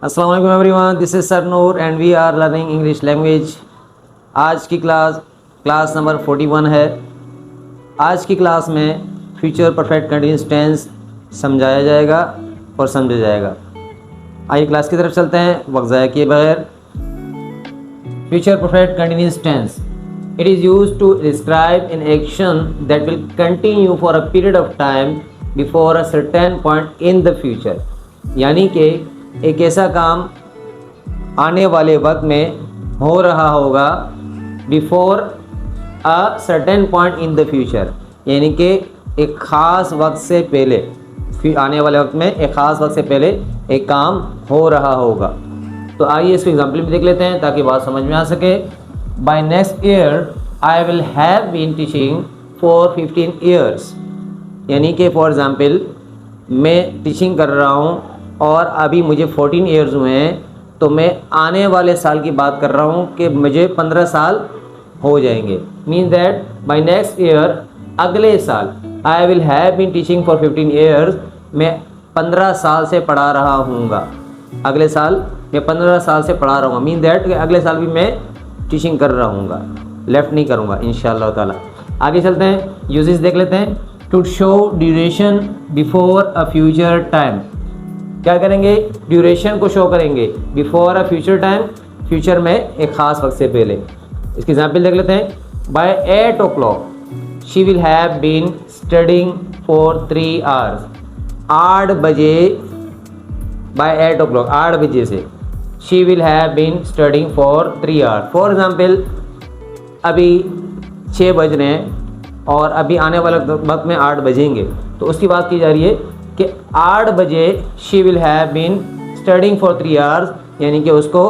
अस्सलाम वालेकुम everyone, this is sir Noor and we are learning English language. आज की क्लास नंबर 41 है। आज की क्लास में फ्यूचर परफेक्ट कंटिन्यूअस टेंस समझाया जाएगा और समझा जाएगा। आइए क्लास की तरफ चलते हैं वक्त ज़ाया किए बगैर। Future perfect continuous tense, it is used to describe an action that will continue for a period of time before a certain point in the future. यानी कि एक ऐसा काम आने वाले वक्त में हो रहा होगा before a certain point in the future, यानी कि एक ख़ास वक्त से पहले, आने वाले वक्त में एक ख़ास वक्त से पहले एक काम हो रहा होगा। तो आइए इसको एग्जाम्पल में देख लेते हैं ताकि बात समझ में आ सके। By next year I will have been teaching for 15 years, यानी कि फॉर एग्ज़ाम्पल मैं टीचिंग कर रहा हूँ और अभी मुझे 14 ईयर्स हुए हैं, तो मैं आने वाले साल की बात कर रहा हूँ कि मुझे 15 साल हो जाएंगे। Mean that by next year, अगले साल, I will have been teaching for 15 years, मैं 15 साल से पढ़ा रहा हूँगा। अगले साल मैं 15 साल से पढ़ा रहा हूँ, मीन दैट अगले साल भी मैं टीचिंग कर रहा हूँगा, लेफ़्ट नहीं करूँगा इंशाअल्लाह ताला। आगे चलते हैं, यूजेस देख लेते हैं। To show duration before a future time, क्या करेंगे? ड्यूरेशन को शो करेंगे before a future time, future में एक ख़ास वक्त से पहले। इसकी एग्जाम्पल देख लेते हैं। By 8 o'clock she will have been studying for 3 hours। 8 बजे, बाय 8 o'clock 8 बजे से she will have been studying for 3 hours। For example अभी 6 बज रहे हैं और अभी आने वाले वक्त में 8 बजेंगे, तो उसकी बात की जा रही है कि 8 बजे she will have been studying for 3 hours, यानी कि उसको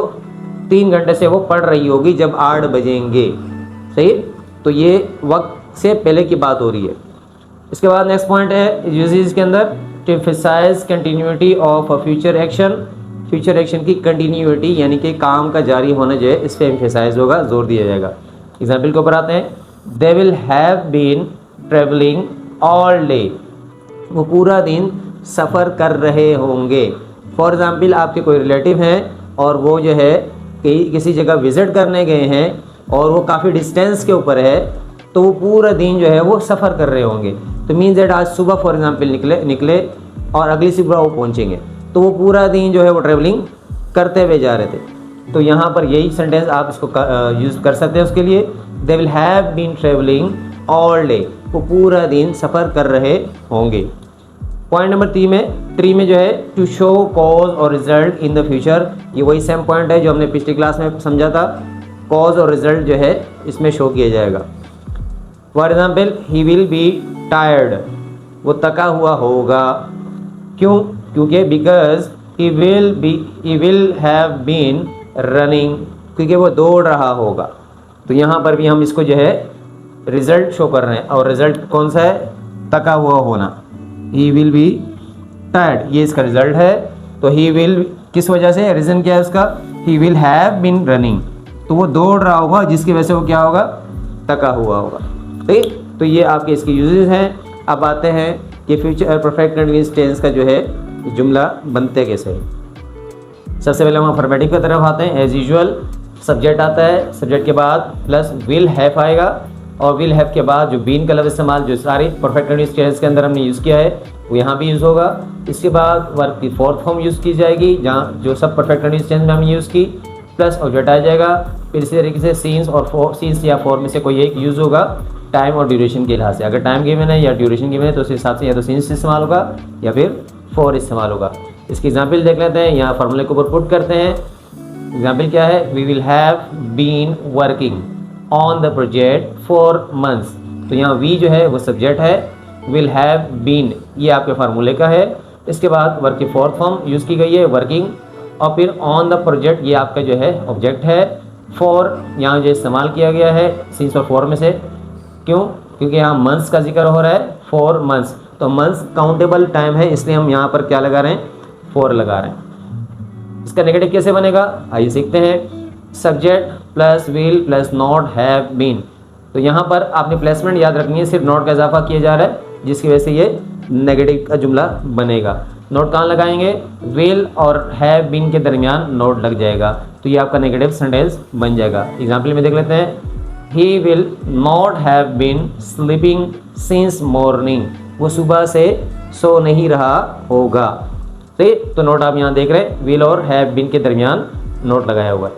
3 घंटे से वो पढ़ रही होगी जब 8 बजेंगे। सही, तो ये वक्त से पहले की बात हो रही है। इसके बाद नेक्स्ट पॉइंट है यूजेस के अंदर, to emphasise continuity of a future action. Future action की कंटिन्यूटी यानी कि काम का जारी होना जो है, इस पर एम्फसाइज होगा, जोर दिया जाएगा। एग्जाम्पल के ऊपर आते हैं। They will have been travelling all day, वो पूरा दिन सफ़र कर रहे होंगे। फॉर एग्ज़ाम्पल आपके कोई रिलेटिव हैं और वो जो है किसी जगह विज़िट करने गए हैं और वो काफ़ी डिस्टेंस के ऊपर है, तो वो पूरा दिन जो है वो सफ़र कर रहे होंगे। तो मीन्स दैट आज सुबह फॉर एग्ज़ाम्पल निकले और अगली सुबह वो पहुँचेंगे, तो वो पूरा दिन जो है वो ट्रैवलिंग करते हुए जा रहे थे। तो यहाँ पर यही सेंटेंस आप इसको यूज़ कर सकते हैं उसके लिए। They will have been travelling all day, वो पूरा दिन सफ़र कर रहे होंगे। पॉइंट नंबर 3 में जो है टू शो कॉज और रिजल्ट इन द फ्यूचर, ये वही सेम पॉइंट है जो हमने पिछली क्लास में समझा था। कॉज और रिजल्ट जो है इसमें शो किया जाएगा। For example he will be tired, वो थका हुआ होगा। क्यों? क्योंकि because he will have been running, क्योंकि वो दौड़ रहा होगा। तो यहाँ पर भी हम इसको जो है रिजल्ट शो कर रहे हैं, और रिजल्ट कौन सा है? थका हुआ होना। ही विल बी टायर्ड, ये इसका रिजल्ट है। तो ही विल किस वजह से, रीज़न क्या है उसका? He will have been running, तो वो दौड़ रहा होगा जिसकी वजह से वो क्या होगा? थका हुआ होगा। ठीक, तो ये आपके इसके यूजेस हैं। अब आते हैं कि फ्यूचर परफेक्ट कंटिन्यूअस टेंस का जो है जुमला बनते कैसे है। सबसे पहले हम अफर्मेटिव की तरफ आते हैं। एज यूजुअल सब्जेक्ट आता है, सब्जेक्ट के बाद प्लस विल हैव आएगा, और विल हैव के बाद जो बीन का लफ्ज़ इस्तेमाल जो सारे परफेक्ट कंटिन्यूअस टेंस के अंदर हमने यूज़ किया है वो यहाँ भी यूज़ होगा। इसके बाद वर्ब की फोर्थ फॉर्म यूज़ की जाएगी, जहाँ जो सब परफेक्ट कंटिन्यूअस टेंस में हमने यूज़ की, प्लस ऑब्जेक्ट आ जाएगा। फिर इसी तरीके से सीन्स या फॉर में से कोई एक यूज़ होगा टाइम और ड्यूरेशन के लिहाज से। अगर टाइम गिवन है या ड्यूरेशन गिवन है तो उस हिसाब से या तो सीन्स इस्तेमाल होगा या फिर फॉर इस्तेमाल होगा। इसकी एग्जाम्पल देख लेते हैं, यहाँ फार्मूले के ऊपर पुट करते हैं। एग्जाम्पल क्या है? We will have been working on the project for months. तो यहाँ वी जो है वो सब्जेक्ट है, विल हैव बीन ये आपके फार्मूले का है। इसके बाद वर्क की फोर्थ फॉर्म यूज़ की गई है वर्किंग, और फिर ऑन द प्रोजेक्ट ये आपका जो है ऑब्जेक्ट है। फॉर यहाँ जो इस्तेमाल किया गया है सिंस और फॉर में से। क्यों? क्योंकि यहाँ मंथ्स का जिक्र हो रहा है, 4 months, तो मंथ्स काउंटेबल टाइम है, इसलिए हम यहाँ पर क्या लगा रहे हैं? 4 लगा रहे हैं। इसका नेगेटिव कैसे बनेगा आइए सीखते हैं। Subject plus will plus not have been, तो यहाँ पर आपने प्लेसमेंट याद रखनी है, सिर्फ नॉट का इजाफा किया जा रहा है जिसकी वजह से ये नेगेटिव का जुमला बनेगा। नोट कहाँ लगाएंगे? विल और हैव बीन के दरमियान नोट लग जाएगा, तो ये आपका नेगेटिव सेंटेंस बन जाएगा। एग्जाम्पल में देख लेते हैं। He will not have been sleeping since morning, वो सुबह से सो नहीं रहा होगा। तो नोट आप यहाँ देख रहे हैं, विल और हैव बीन के दरमियान नोट लगाया हुआ है।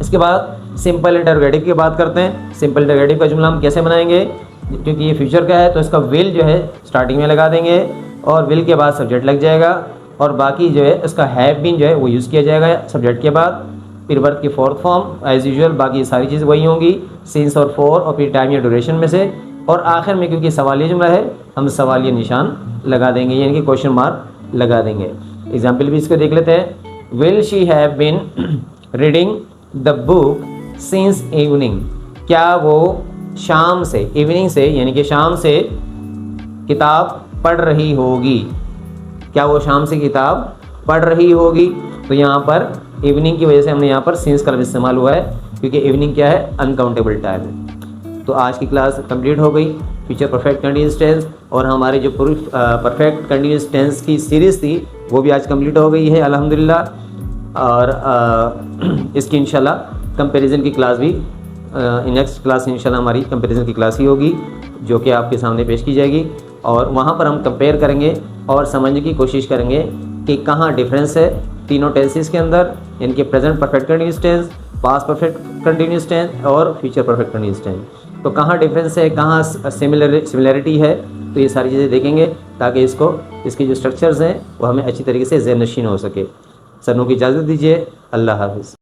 इसके बाद सिंपल इंटरोगेटिव की बात करते हैं। सिंपल इंटरोगेटिव का जुमला हम कैसे बनाएंगे? क्योंकि ये फ्यूचर का है तो इसका विल जो है स्टार्टिंग में लगा देंगे और विल के बाद सब्जेक्ट लग जाएगा, और बाकी जो है इसका हैव बीन जो है वो यूज़ किया जाएगा सब्जेक्ट के बाद। फिर वर्ब की फोर्थ फॉर्म एज यूजुअल, बाकी सारी चीज़ वही होंगी, सिंस और फॉर और फिर टाइम या ड्यूरेशन में से। और आखिर में क्योंकि सवालिया जुमला है हम सवालिया निशान लगा देंगे, यानी कि क्वेश्चन मार्क लगा देंगे। एग्जाम्पल भी इसको देख लेते हैं। Will she have been reading the book since evening, क्या वो शाम से, इवनिंग से यानी कि शाम से किताब पढ़ रही होगी, क्या वो शाम से किताब पढ़ रही होगी। तो यहाँ पर इवनिंग की वजह से हमने यहाँ पर सिंस का इस्तेमाल हुआ है, क्योंकि इवनिंग क्या है? अनकाउंटेबल टाइम है। तो आज की क्लास कंप्लीट हो गई, फ्यूचर परफेक्ट कंटिन्यूअस टेंस, और हमारे जो परफेक्ट कंटिन्यूअस टेंस की सीरीज़ थी वो भी आज कंप्लीट हो गई है अल्हम्दुलिल्लाह। और इसकी इंशाल्लाह कंपैरिजन की क्लास भी नेक्स्ट क्लास इंशाल्लाह हमारी कंपैरिजन की क्लास ही होगी, जो कि आपके सामने पेश की जाएगी, और वहाँ पर हम कंपेयर करेंगे और समझने की कोशिश करेंगे कि कहाँ डिफरेंस है तीनों टेंसेस के अंदर, यानी कि present perfect continuous tense, past perfect continuous tense और फ्यूचर परफेक्ट कंटिन्यूअस टेंस। तो कहाँ डिफरेंस है, कहाँ सिमिलरिटी है, तो ये सारी चीज़ें देखेंगे ताकि इसकी जो स्ट्रक्चर्स हैं वो हमें अच्छी तरीके से ज़हन नशीन हो सके। सनों की इजाज़त दीजिए, अल्लाह हाफिज़।